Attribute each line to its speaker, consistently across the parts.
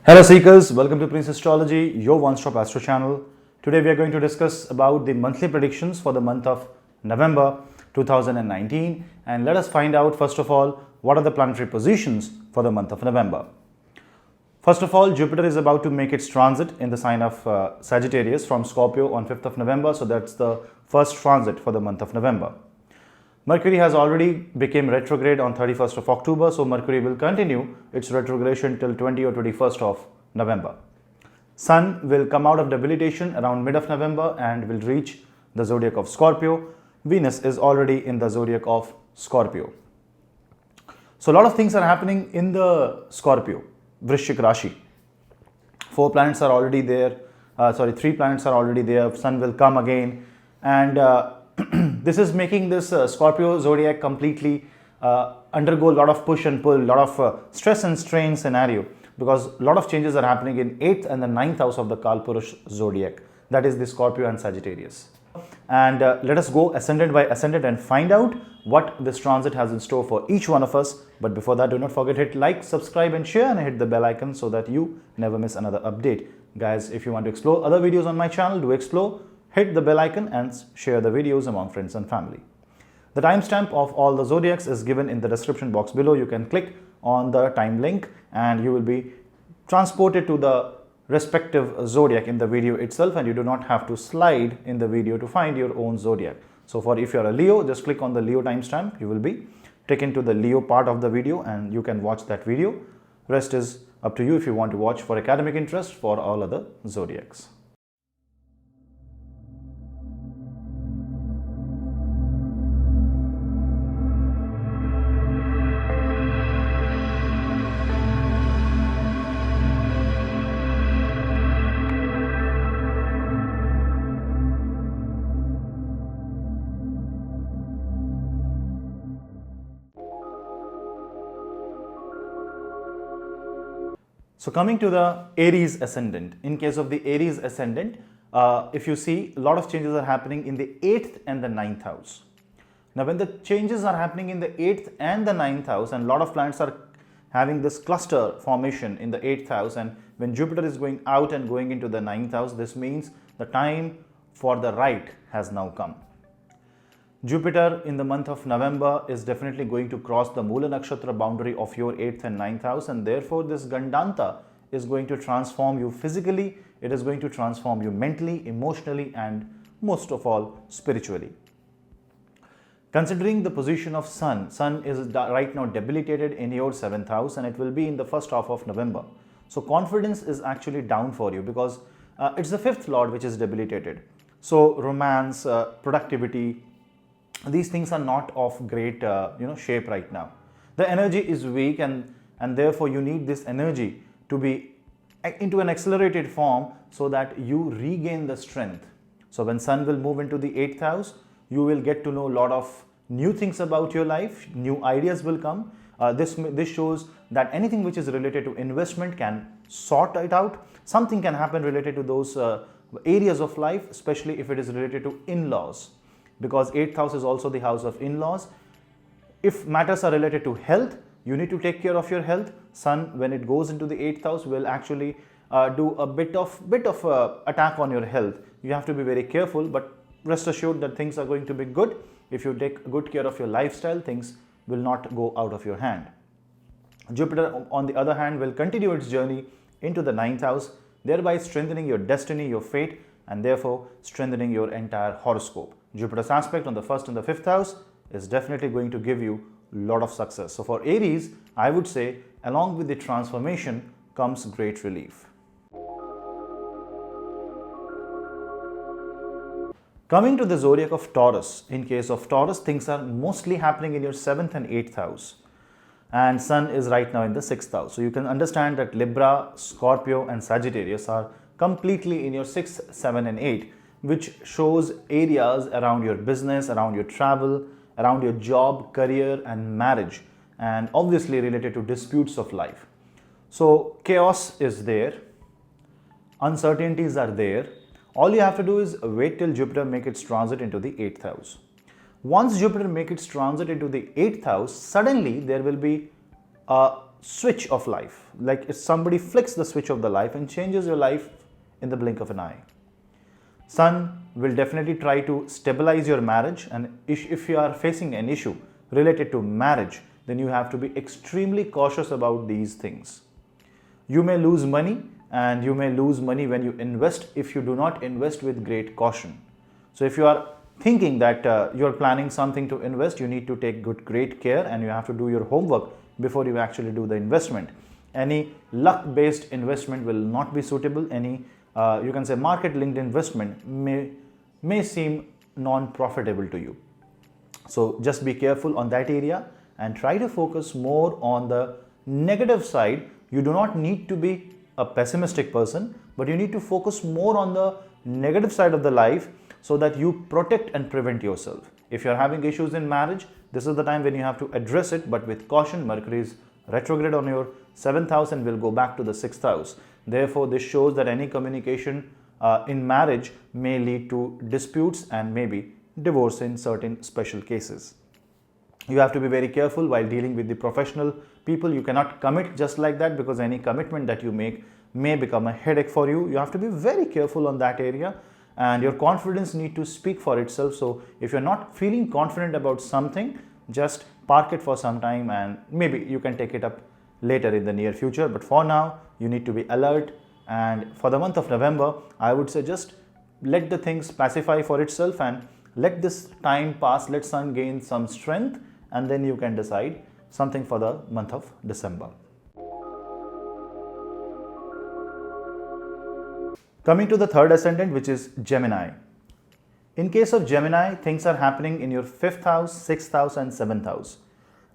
Speaker 1: Hello Seekers, welcome to Prince Astrology, your one-stop astro channel. Today we are going to discuss about the monthly predictions for the month of November 2019, and let us find out first of all what are the planetary positions for the month of November. First of all, Jupiter is about to make its transit in the sign of Sagittarius from Scorpio on 5th of November, so that's the first transit for the month of November. Mercury has already become retrograde on 31st of October, so Mercury will continue its retrogradation till 20 or 21st of November. Sun will come out of debilitation around mid of November and will reach the zodiac of Scorpio. Venus is already in the zodiac of Scorpio. So a lot of things are happening in the Scorpio, Vrishchik Rashi. 4 planets are already there, 3 planets are already there, Sun will come again, and this is making this Scorpio zodiac completely undergo a lot of push and pull, a lot of stress and strain scenario, because a lot of changes are happening in 8th and the 9th house of the Kalpurush zodiac, that is the Scorpio and Sagittarius. And let us go ascendant by ascendant and find out what this transit has in store for each one of us. But before that, do not forget to hit like, subscribe and share, and hit the bell icon so that you never miss another update. Guys, if you want to explore other videos on my channel, do explore. Hit the bell icon and share the videos among friends and family. The timestamp of all the zodiacs is given in the description box below. You can click on the time link and you will be transported to the respective zodiac in the video itself, and you do not have to slide in the video to find your own zodiac. So for if you are a Leo, just click on the Leo timestamp. You will be taken to the Leo part of the video and you can watch that video. Rest is up to you if you want to watch for academic interest for all other zodiacs. So coming to the Aries ascendant, in case of the Aries ascendant, if you see, a lot of changes are happening in the 8th and the 9th house. Now when the changes are happening in the 8th and the 9th house, and a lot of planets are having this cluster formation in the 8th house, and when Jupiter is going out and going into the 9th house, this means the time for the right has now come. Jupiter in the month of November is definitely going to cross the Mula Nakshatra boundary of your 8th and 9th house, and therefore this Gandanta is going to transform you physically, it is going to transform you mentally, emotionally, and most of all spiritually. Considering the position of Sun is right now debilitated in your 7th house and it will be in the first half of November. So confidence is actually down for you because it's the 5th lord which is debilitated. So romance, productivity, these things are not of great shape right now. The energy is weak and therefore you need this energy to be into an accelerated form so that you regain the strength. So when Sun will move into the 8th house, you will get to know a lot of new things about your life, new ideas will come. This shows that anything which is related to investment can sort it out. Something can happen related to those areas of life, especially if it is related to in-laws, because 8th house is also the house of in-laws. If matters are related to health, you need to take care of your health. Sun, when it goes into the 8th house, will actually do a bit of attack on your health. You have to be very careful, but rest assured that things are going to be good. If you take good care of your lifestyle, things will not go out of your hand. Jupiter, on the other hand, will continue its journey into the 9th house, thereby strengthening your destiny, your fate, and therefore strengthening your entire horoscope. Jupiter's aspect on the 1st and the 5th house is definitely going to give you a lot of success. So for Aries, I would say along with the transformation comes great relief. Coming to the zodiac of Taurus, in case of Taurus, things are mostly happening in your 7th and 8th house. And Sun is right now in the 6th house. So you can understand that Libra, Scorpio and Sagittarius are completely in your 6th, 7 and 8, which shows areas around your business, around your travel, around your job, career and marriage, and obviously related to disputes of life. So chaos is there, uncertainties are there. All you have to do is wait till Jupiter make its transit into the 8th house. Once Jupiter make its transit into the 8th house, suddenly there will be a switch of life. Like if somebody flicks the switch of the life and changes your life in the blink of an eye. Sun will definitely try to stabilize your marriage, and if you are facing an issue related to marriage, then you have to be extremely cautious about these things. You may lose money, and you may lose money when you invest if you do not invest with great caution. So if you are thinking that you are planning something to invest, you need to take great care, and you have to do your homework before you actually do the investment. Any luck based investment will not be suitable. Any you can say market linked investment may seem non-profitable to you. So just be careful on that area and try to focus more on the negative side. You do not need to be a pessimistic person, but you need to focus more on the negative side of the life so that you protect and prevent yourself. If you are having issues in marriage, this is the time when you have to address it, but with caution. Mercury is retrograde on your 7th house and will go back to the 6th house. Therefore, this shows that any communication in marriage may lead to disputes and maybe divorce in certain special cases. You have to be very careful while dealing with the professional people. You cannot commit just like that, because any commitment that you make may become a headache for you. You have to be very careful on that area, and your confidence need to speak for itself. So if you're not feeling confident about something, just park it for some time, and maybe you can take it up later in the near future. But for now, you need to be alert. And for the month of November, I would say just let the things pacify for itself and let this time pass. Let sun gain some strength, and then you can decide something for the month of December. Coming to the third ascendant, which is Gemini. In case of Gemini, things are happening in your 5th house, 6th house and 7th house.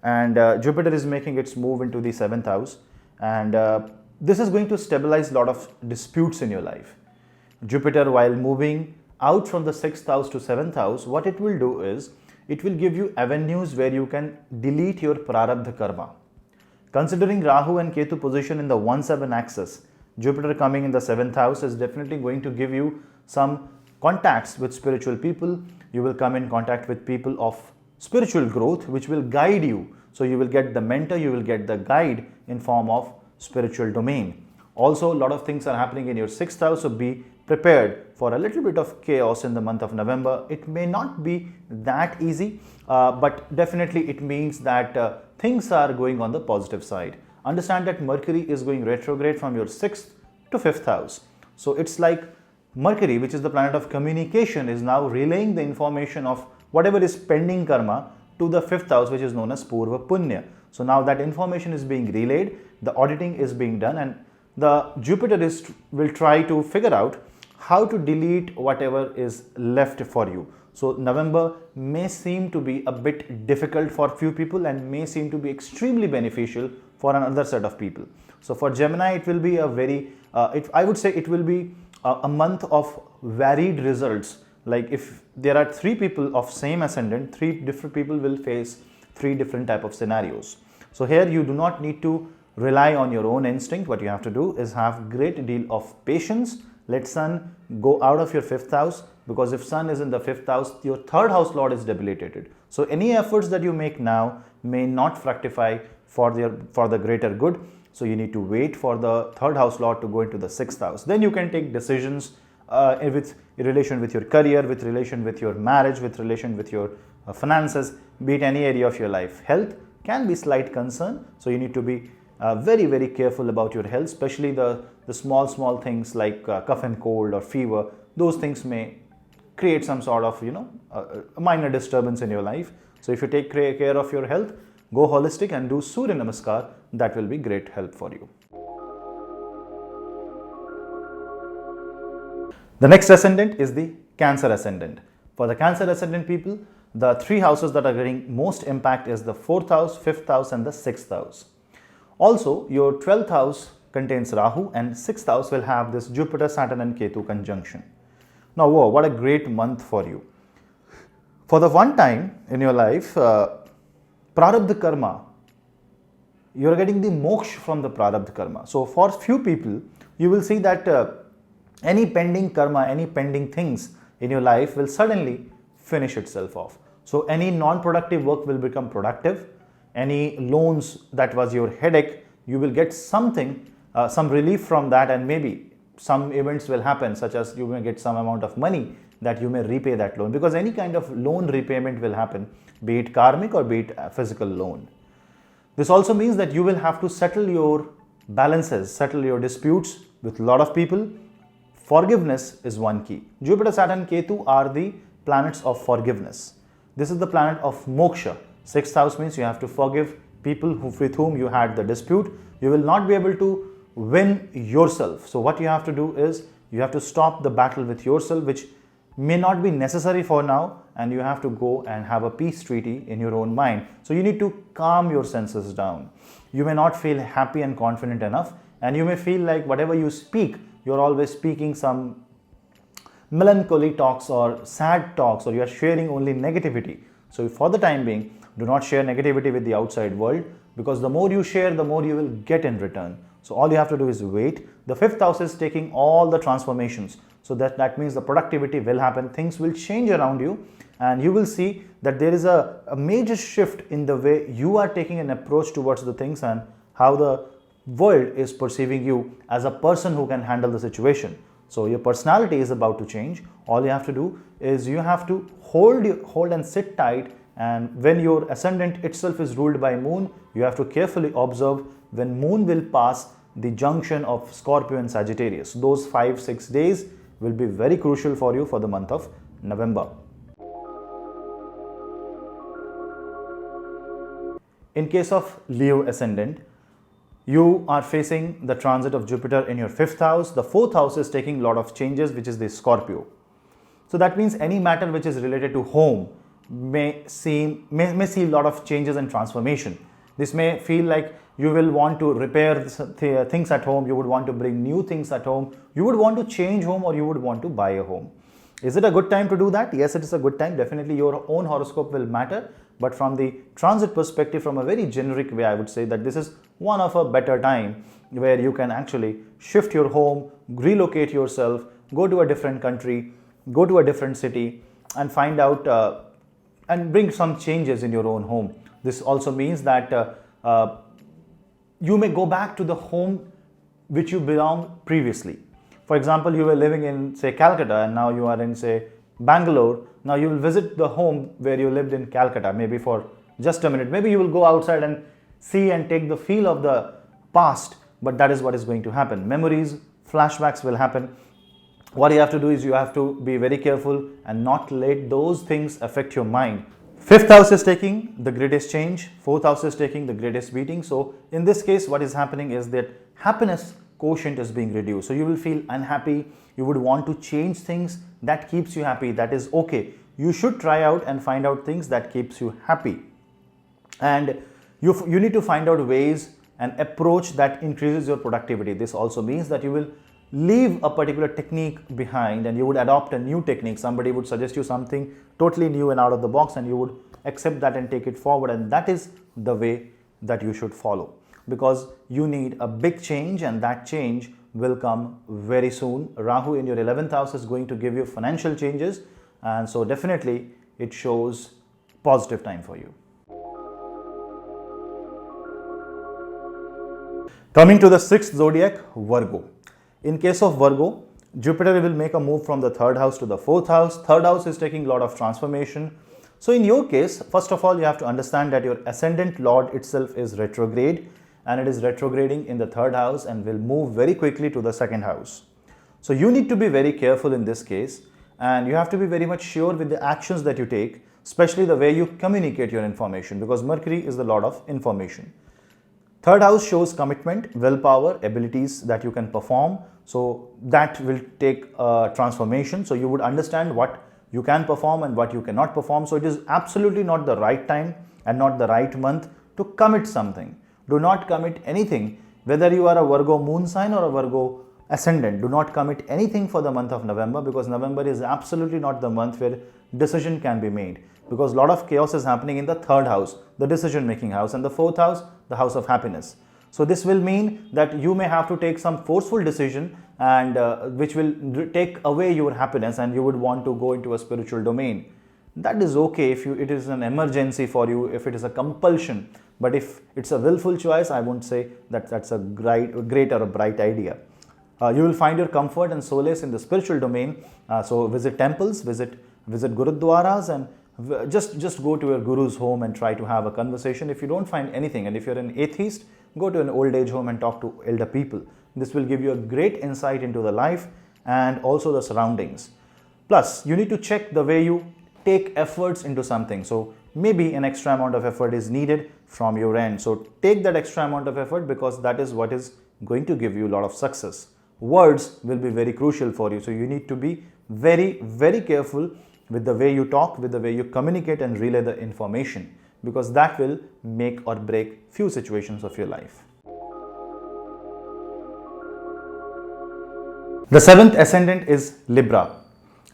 Speaker 1: And Jupiter is making its move into the 7th house. And this is going to stabilize a lot of disputes in your life. Jupiter, while moving out from the 6th house to 7th house, what it will do is, it will give you avenues where you can delete your prarabdha karma. Considering Rahu and Ketu position in the 1-7 axis, Jupiter coming in the 7th house is definitely going to give you some contacts with spiritual people. You will come in contact with people of spiritual growth, which will guide you. So you will get the mentor, you will get the guide in form of spiritual domain. Also, a lot of things are happening in your 6th house, so be prepared for a little bit of chaos in the month of November. It may not be that easy, but definitely it means that things are going on the positive side. Understand that Mercury is going retrograde from your 6th to 5th house. So it's like Mercury, which is the planet of communication, is now relaying the information of whatever is pending karma to the 5th house, which is known as Purva Punya. So now that information is being relayed, the auditing is being done, and the Jupiter will try to figure out how to delete whatever is left for you. So November may seem to be a bit difficult for few people and may seem to be extremely beneficial for another set of people. So for Gemini, it will be a very, I would say it will be a month of varied results. Like if there are 3 people of same ascendant, 3 different people will face 3 different type of scenarios. So here you do not need to rely on your own instinct. What you have to do is have great deal of patience. Let sun go out of your 5th house, because if sun is in the 5th house, your 3rd house lord is debilitated. So any efforts that you make now may not fructify for the greater good. So you need to wait for the 3rd house lord to go into the 6th house. Then you can take decisions with relation with your career, with relation with your marriage, with relation with your finances, be it any area of your life. Health can be slight concern, so you need to be very careful about your health, especially the small things like cough and cold or fever. Those things may create some sort of a minor disturbance in your life. So if you take care of your health, go holistic and do Surya Namaskar. That will be great help for you. The next ascendant is the Cancer ascendant. For the Cancer ascendant people, the 3 houses that are getting most impact is the 4th house, 5th house and the 6th house. Also, your 12th house contains Rahu, and 6th house will have this Jupiter, Saturn and Ketu conjunction. Now, whoa, what a great month for you. For the one time in your life, Prarabdha karma, you are getting the moksha from the Prarabdha karma. So for few people, you will see that any pending karma, any pending things in your life will suddenly finish itself off. So any non-productive work will become productive. Any loans that was your headache you will get something, some relief from that, and maybe some events will happen, such as you may get some amount of money that you may repay that loan, because any kind of loan repayment will happen, be it karmic or be it a physical loan. This also means that you will have to settle your balances, settle your disputes with a lot of people. Forgiveness is one key. Jupiter, Saturn, Ketu are the planets of forgiveness. This is the planet of moksha. 6th house means you have to forgive people with whom you had the dispute. You will not be able to win yourself. So what you have to do is you have to stop the battle with yourself, which may not be necessary for now, and you have to go and have a peace treaty in your own mind. So you need to calm your senses down. You may not feel happy and confident enough, and you may feel like whatever you speak, you're always speaking some melancholy talks or sad talks, or you are sharing only negativity. So for the time being, do not share negativity with the outside world, because the more you share, the more you will get in return. So all you have to do is wait. The 5th house is taking all the transformations. So that means the productivity will happen, things will change around you, and you will see that there is a major shift in the way you are taking an approach towards the things and how the world is perceiving you as a person who can handle the situation. So your personality is about to change. All you have to do is you have to hold and sit tight, and when your ascendant itself is ruled by moon, you have to carefully observe when moon will pass the junction of Scorpio and Sagittarius. Those 5-6 days will be very crucial for you for the month of November. In case of Leo ascendant, you are facing the transit of Jupiter in your 5th house. The 4th house is taking a lot of changes, which is the Scorpio. So that means any matter which is related to home may see a lot of changes and transformation. This may feel like you will want to repair things at home, you would want to bring new things at home, you would want to change home, or you would want to buy a home. Is it a good time to do that? Yes, it is a good time. Definitely your own horoscope will matter, but from the transit perspective, from a very generic way, I would say that this is one of a better time where you can actually shift your home, relocate yourself, go to a different country, go to a different city, and find out and bring some changes in your own home. This also means that you may go back to the home which you belonged previously. For example, you were living in, say, Calcutta, and now you are in, say, Bangalore. Now you will visit the home where you lived in Calcutta, maybe for just a minute. Maybe you will go outside and see and take the feel of the past, but that is what is going to happen. Memories, flashbacks will happen. What you have to do is you have to be very careful and not let those things affect your mind. 5th house is taking the greatest change, 4th house is taking the greatest beating. So in this case, what is happening is that happiness quotient is being reduced. So you will feel unhappy, you would want to change things that keeps you happy. That is okay. You should try out and find out things that keeps you happy. And you need to find out ways and approach that increases your productivity. This also means that you will leave a particular technique behind and you would adopt a new technique. Somebody would suggest you something totally new and out of the box, and you would accept that and take it forward, and that is the way that you should follow, because you need a big change, and that change will come very soon. Rahu in your 11th house is going to give you financial changes, and so definitely it shows positive time for you. Coming to the 6th zodiac, Virgo. In case of Virgo, Jupiter will make a move from the 3rd house to the 4th house. 3rd house is taking a lot of transformation. So in your case, first of all, you have to understand that your ascendant lord itself is retrograde, and it is retrograding in the 3rd house and will move very quickly to the 2nd house. So you need to be very careful in this case, and you have to be very much sure with the actions that you take, especially the way you communicate your information, because Mercury is the lord of information. 3rd house shows commitment, willpower, abilities that you can perform. So that will take transformation. So you would understand what you can perform and what you cannot perform. So it is absolutely not the right time and not the right month to commit something. Do not commit anything, whether you are a Virgo moon sign or a Virgo ascendant. Do not commit anything for the month of November, because November is absolutely not the month where decision can be made, because a lot of chaos is happening in the 3rd house, the decision making house, and the 4th house, the house of happiness. So this will mean that you may have to take some forceful decision, and which will take away your happiness, and you would want to go into a spiritual domain. That is okay if it is an emergency for you, if it is a compulsion, But if it's a willful choice, I won't say that that's a great or a bright idea. You will find your comfort and solace in the spiritual domain. So visit temples, visit gurudwaras, and just go to your guru's home and try to have a conversation. If you don't find anything, and if you're an atheist, go to an old age home and talk to elder people. This will give you a great insight into the life and also the surroundings. Plus, you need to check the way you take efforts into something. So maybe an extra amount of effort is needed from your end. So take that extra amount of effort, because that is what is going to give you a lot of success. Words will be very crucial for you. So you need to be very, very careful with the way you talk, with the way you communicate and relay the information, because that will make or break few situations of your life. The seventh ascendant is Libra.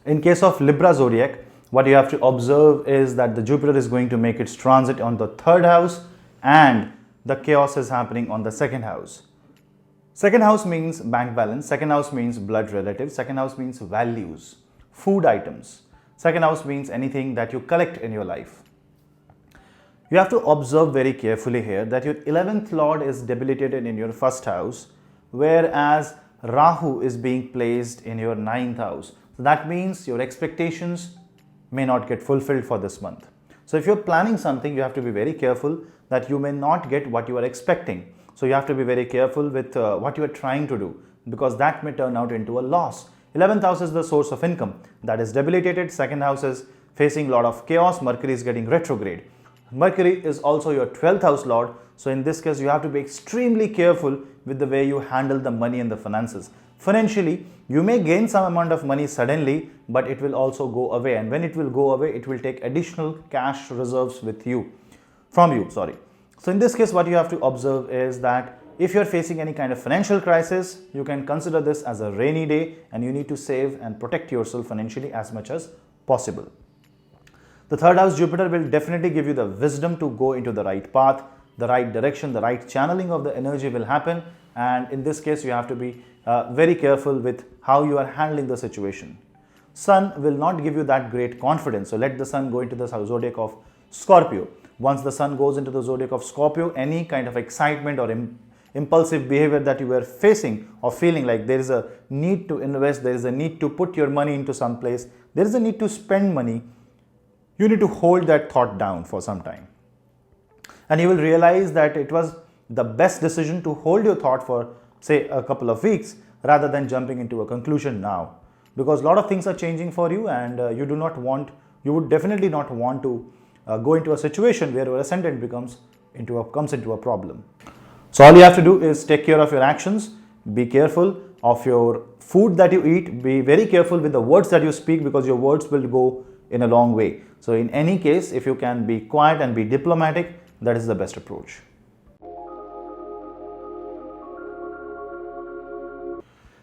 Speaker 1: In case of Libra zodiac, what you have to observe is that the Jupiter is going to make its transit on the third house, and the chaos is happening on the second house. Second house means bank balance, second house means blood relatives, second house means values, food items. Second house means anything that you collect in your life. You have to observe very carefully here that your 11th lord is debilitated in your first house, whereas Rahu is being placed in your 9th house. So that means your expectations may not get fulfilled for this month. So if you're planning something, you have to be very careful that you may not get what you are expecting. So you have to be very careful with what you are trying to do, because that may turn out into a loss. 11th house is the source of income. That is debilitated. Second house is facing a lot of chaos. Mercury is getting retrograde. Mercury is also your 12th house lord. So in this case, you have to be extremely careful with the way you handle the money and the finances. Financially, you may gain some amount of money suddenly, but it will also go away. And when it will go away, it will take additional cash reserves from you. So in this case, what you have to observe is that if you're facing any kind of financial crisis, you can consider this as a rainy day, and you need to save and protect yourself financially as much as possible. The third house Jupiter will definitely give you the wisdom to go into the right path, the right direction, the right channeling of the energy will happen. And in this case, you have to be very careful with how you are handling the situation. Sun will not give you that great confidence. So let the sun go into the zodiac of Scorpio. Once the sun goes into the zodiac of Scorpio, any kind of excitement or impulsive behavior that you are facing or feeling like there is a need to invest, there is a need to put your money into some place, there is a need to spend money, you need to hold that thought down for some time. And you will realize that it was the best decision to hold your thought for, say, a couple of weeks rather than jumping into a conclusion now. Because a lot of things are changing for you, and you would definitely not want to go into a situation where your ascendant comes into a problem. So all you have to do is take care of your actions, be careful of your food that you eat, be very careful with the words that you speak, because your words will go in a long way. So in any case, if you can be quiet and be diplomatic, that is the best approach.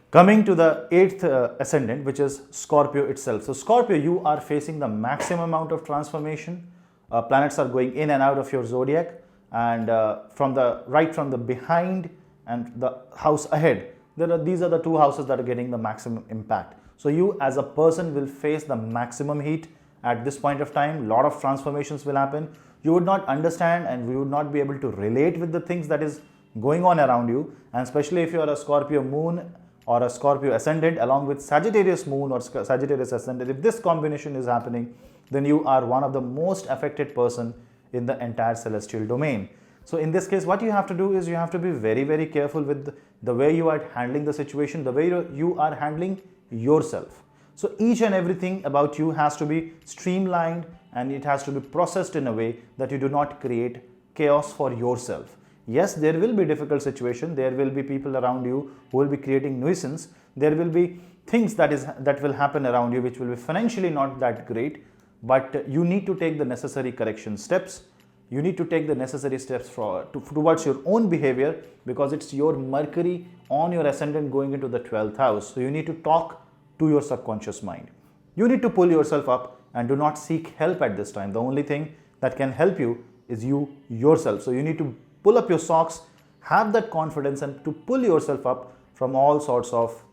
Speaker 1: Coming to the 8th ascendant, which is Scorpio itself. So Scorpio, you are facing the maximum amount of transformation. Planets are going in and out of your zodiac, and from the behind and the house ahead, these are the two houses that are getting the maximum impact. So you as a person will face the maximum heat at this point of time. Lot of transformations will happen. You would not understand, and you would not be able to relate with the things that is going on around you. And especially if you are a Scorpio moon or a Scorpio ascendant along with Sagittarius moon or Sagittarius ascendant, if this combination is happening, then you are one of the most affected person in the entire celestial domain. So in this case, what you have to do is you have to be very, very careful with the way you are handling the situation, the way you are handling yourself. So each and everything about you has to be streamlined, and it has to be processed in a way that you do not create chaos for yourself. Yes, there will be difficult situation. There will be people around you who will be creating nuisance. There will be things that will happen around you which will be financially not that great, but you need to take the necessary correction steps. You need to take the necessary steps towards your own behavior, because it's your Mercury on your ascendant going into the 12th house. So you need to talk to your subconscious mind. You need to pull yourself up and do not seek help at this time. The only thing that can help you is you yourself. So you need to pull up your socks, have that confidence, and to pull yourself up from all sorts of,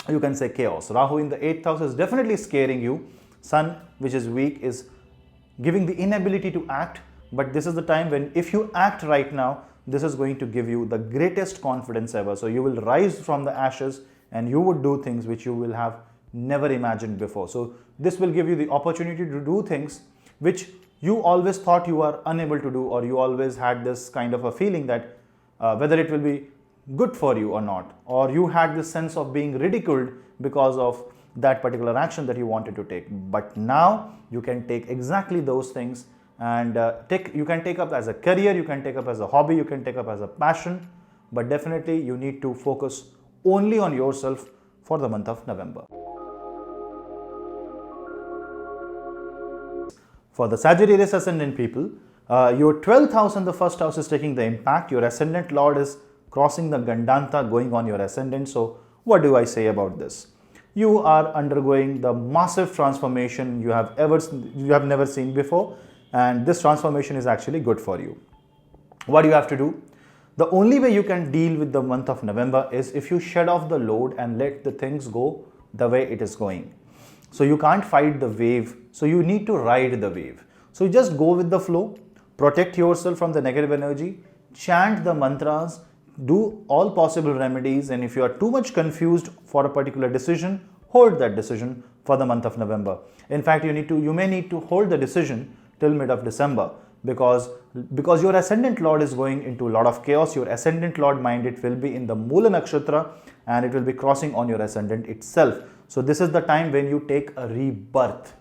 Speaker 1: you can say, chaos. Rahu in the 8th house is definitely scaring you. Sun, which is weak, is giving the inability to act, but this is the time when if you act right now, this is going to give you the greatest confidence ever. So you will rise from the ashes and you would do things which you will have never imagined before. So this will give you the opportunity to do things which you always thought you are unable to do, or you always had this kind of a feeling that whether it will be good for you or not, or you had this sense of being ridiculed because of that particular action that you wanted to take. But now you can take exactly those things and you can take up as a career, you can take up as a hobby, you can take up as a passion, but definitely you need to focus only on yourself for the month of November. For the Sagittarius ascendant people, your 12th house and the first house is taking the impact. Your ascendant lord is crossing the Gandanta, going on your ascendant. So what do I say about this? You are undergoing the massive transformation you have never seen before, and this transformation is actually good for you. What do you have to do? The only way you can deal with the month of November is if you shed off the load and let the things go the way it is going. So you can't fight the wave, so you need to ride the wave. So you just go with the flow, protect yourself from the negative energy, chant the mantras, do all possible remedies, and if you are too much confused for a particular decision, hold that decision for the month of November. In fact, you may need to hold the decision till mid of December, because your ascendant lord is going into a lot of chaos. Your ascendant lord mind, it will be in the Mula Nakshatra and it will be crossing on your ascendant itself. So this is the time when you take a rebirth.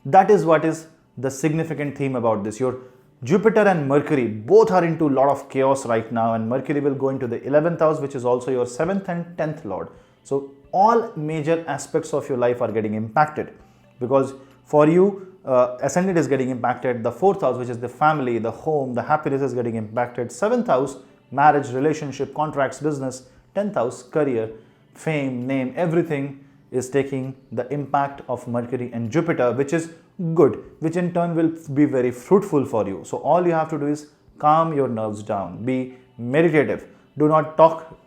Speaker 1: That is what is the significant theme about this. Your Jupiter and Mercury both are into a lot of chaos right now, and Mercury will go into the 11th house, which is also your 7th and 10th lord. So all major aspects of your life are getting impacted, because for you, ascendant is getting impacted, the 4th house, which is the family, the home, the happiness is getting impacted, 7th house, marriage, relationship, contracts, business, 10th house, career, fame, name, everything is taking the impact of Mercury and Jupiter, which is good, which in turn will be very fruitful for you. So all you have to do is calm your nerves down, be meditative, do not talk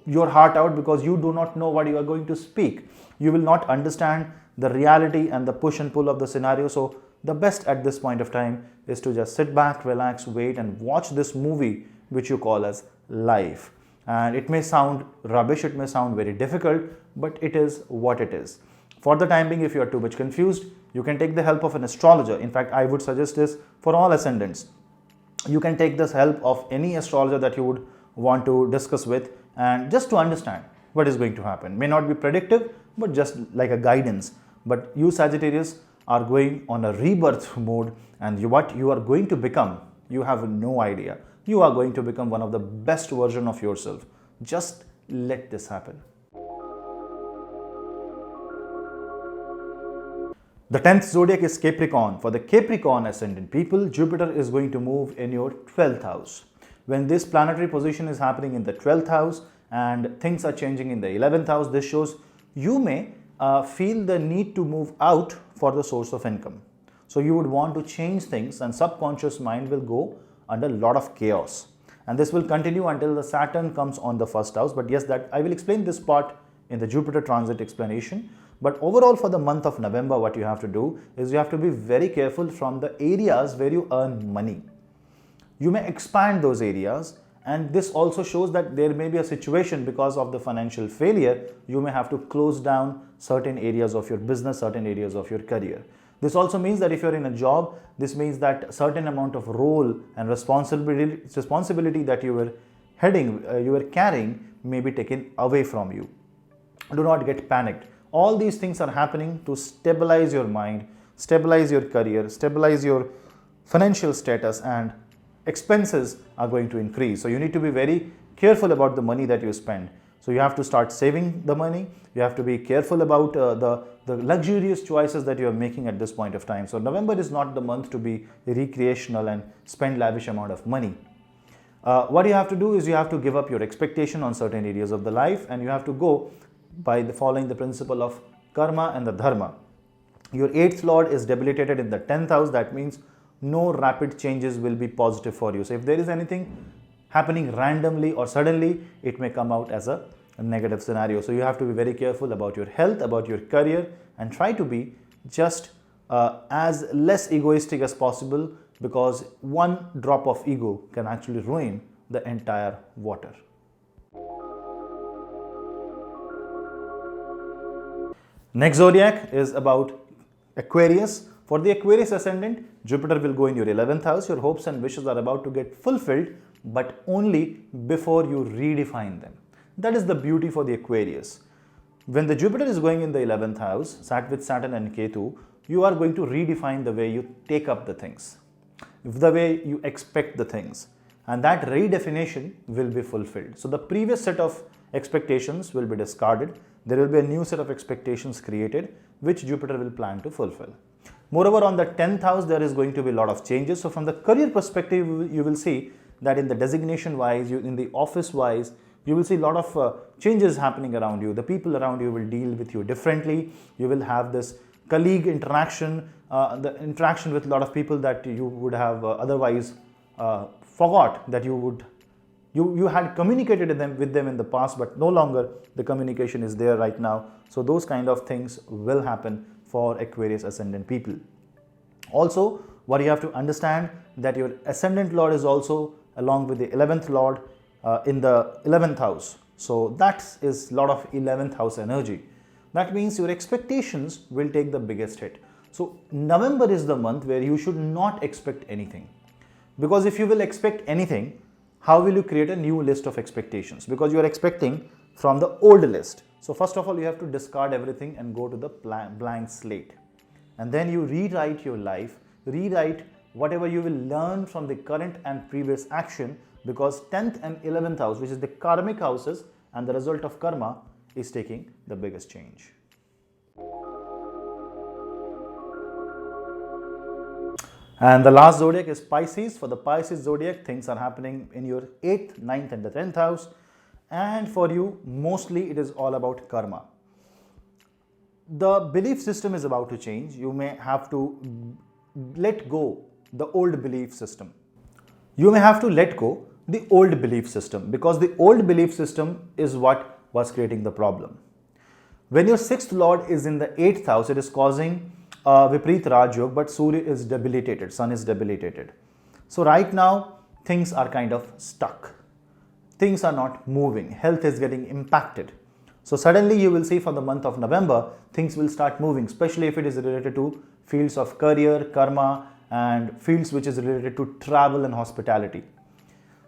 Speaker 1: your heart out, because you do not know what you are going to speak. You will not understand the reality and the push and pull of the scenario. So the best at this point of time is to just sit back, relax, wait and watch this movie which you call as life. And it may sound rubbish, it may sound very difficult, but it is what it is. For the time being, if you are too much confused, you can take the help of an astrologer. In fact, I would suggest this for all ascendants. You can take this help of any astrologer that you would want to discuss with, and just to understand what is going to happen. May not be predictive, but just like a guidance. But you Sagittarius are going on a rebirth mode, and what you are going to become, you have no idea. You are going to become one of the best version of yourself. Just let this happen. The 10th zodiac is Capricorn. For the Capricorn ascendant people, Jupiter is going to move in your 12th house. When this planetary position is happening in the 12th house and things are changing in the 11th house, this shows you may feel the need to move out for the source of income. So you would want to change things, and subconscious mind will go under a lot of chaos. And this will continue until the Saturn comes on the first house. But yes, that I will explain this part in the Jupiter transit explanation. But overall, for the month of November, what you have to do is you have to be very careful from the areas where you earn money. You may expand those areas, and this also shows that there may be a situation because of the financial failure. You may have to close down certain areas of your business, certain areas of your career. This also means that if you're in a job, this means that a certain amount of role and responsibility that you were carrying may be taken away from you. Do not get panicked. All these things are happening to stabilize your mind, stabilize your career, stabilize your financial status, and expenses are going to increase. So you need to be very careful about the money that you spend. So you have to start saving the money. You have to be careful about the luxurious choices that you are making at this point of time. So November is not the month to be recreational and spend lavish amount of money. What you have to do is you have to give up your expectation on certain areas of the life, and you have to go by following the principle of karma and the dharma. Your 8th lord is debilitated in the 10th house. That means no rapid changes will be positive for you. So if there is anything happening randomly or suddenly, it may come out as a negative scenario. So you have to be very careful about your health, about your career, and try to be just as less egoistic as possible. because one drop of ego can actually ruin the entire water. Next zodiac is about Aquarius. For the Aquarius ascendant, Jupiter will go in your 11th house. Your hopes and wishes are about to get fulfilled, but only before you redefine them. That is the beauty for the Aquarius. When the Jupiter is going in the 11th house, sat with Saturn and Ketu, you are going to redefine the way you take up the things, the way you expect the things, and that redefinition will be fulfilled. So the previous set of expectations will be discarded. There will be a new set of expectations created, which Jupiter will plan to fulfill. Moreover, on the 10th house, there is going to be a lot of changes. So from the career perspective, you will see that in the designation wise, in the office wise, you will see a lot of changes happening around you. The people around you will deal with you differently. You will have this colleague interaction, the interaction with a lot of people that you would have otherwise forgot that you had communicated with them in the past, but no longer the communication is there right now. So those kind of things will happen for Aquarius ascendant people. Also, what you have to understand that your ascendant lord is also along with the 11th lord in the 11th house. So that is a lot of 11th house energy. That means your expectations will take the biggest hit. So November is the month where you should not expect anything. Because if you will expect anything, how will you create a new list of expectations? Because you are expecting from the old list. So first of all, you have to discard everything and go to the blank slate. And then you rewrite your life, rewrite whatever you will learn from the current and previous action, because 10th and 11th house, which is the karmic houses and the result of karma, is taking the biggest change. And the last zodiac is Pisces. For the Pisces zodiac, things are happening in your 8th, 9th and the 10th house. And for you, mostly it is all about karma. The belief system is about to change. You may have to let go the old belief system. You may have to let go the old belief system, because the old belief system is what was creating the problem. When your 6th lord is in the 8th house, it is causing Vipreet Rajyog, but Surya is debilitated, Sun is debilitated. So right now, things are kind of stuck. Things are not moving. Health is getting impacted. So suddenly you will see for the month of November, things will start moving, especially if it is related to fields of career, karma, and fields which is related to travel and hospitality.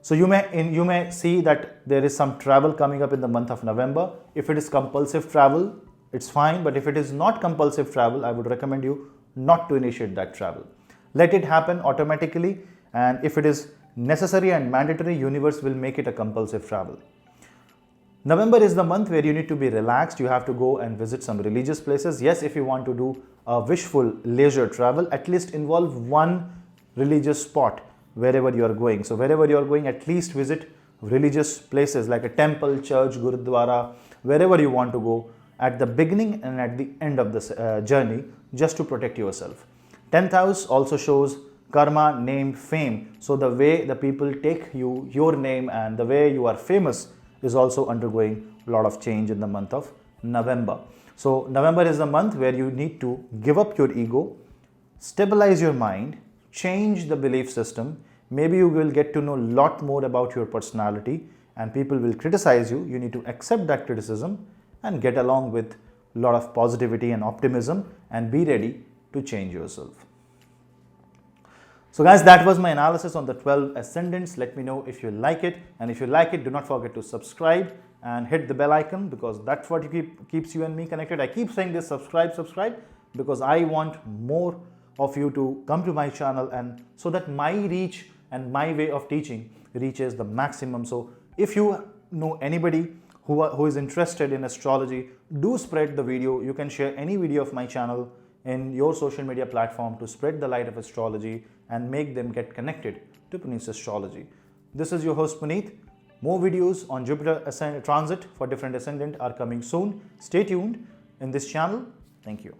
Speaker 1: So you may see that there is some travel coming up in the month of November. If it is compulsive travel, it's fine. But if it is not compulsive travel, I would recommend you not to initiate that travel. Let it happen automatically. And if it is necessary and mandatory, universe will make it a compulsive travel. November is the month where you need to be relaxed. You have to go and visit some religious places. Yes, if you want to do a wishful leisure travel, at least involve one religious spot wherever you are going. So wherever you are going, at least visit religious places like a temple, church, gurudwara, wherever you want to go at the beginning and at the end of this journey, just to protect yourself. 10th house also shows karma, name, fame. So the way the people take you, your name, and the way you are famous is also undergoing a lot of change in the month of November. So November is the month where you need to give up your ego, stabilize your mind, change the belief system. Maybe you will get to know a lot more about your personality and people will criticize you. You need to accept that criticism and get along with a lot of positivity and optimism and be ready to change yourself. So guys, that was my analysis on the 12 ascendants. Let me know if you like it, and if you like it, do not forget to subscribe and hit the bell icon, because that's what keeps you and me connected. I keep saying this, subscribe, because I want more of you to come to my channel, and so that my reach and my way of teaching reaches the maximum. So if you know anybody who is interested in astrology, do spread the video. You can share any video of my channel in your social media platform to spread the light of astrology and make them get connected to Puneit's astrology. This is your host Puneet. More videos on Jupiter transit for different ascendant are coming soon. Stay tuned in this channel. Thank you.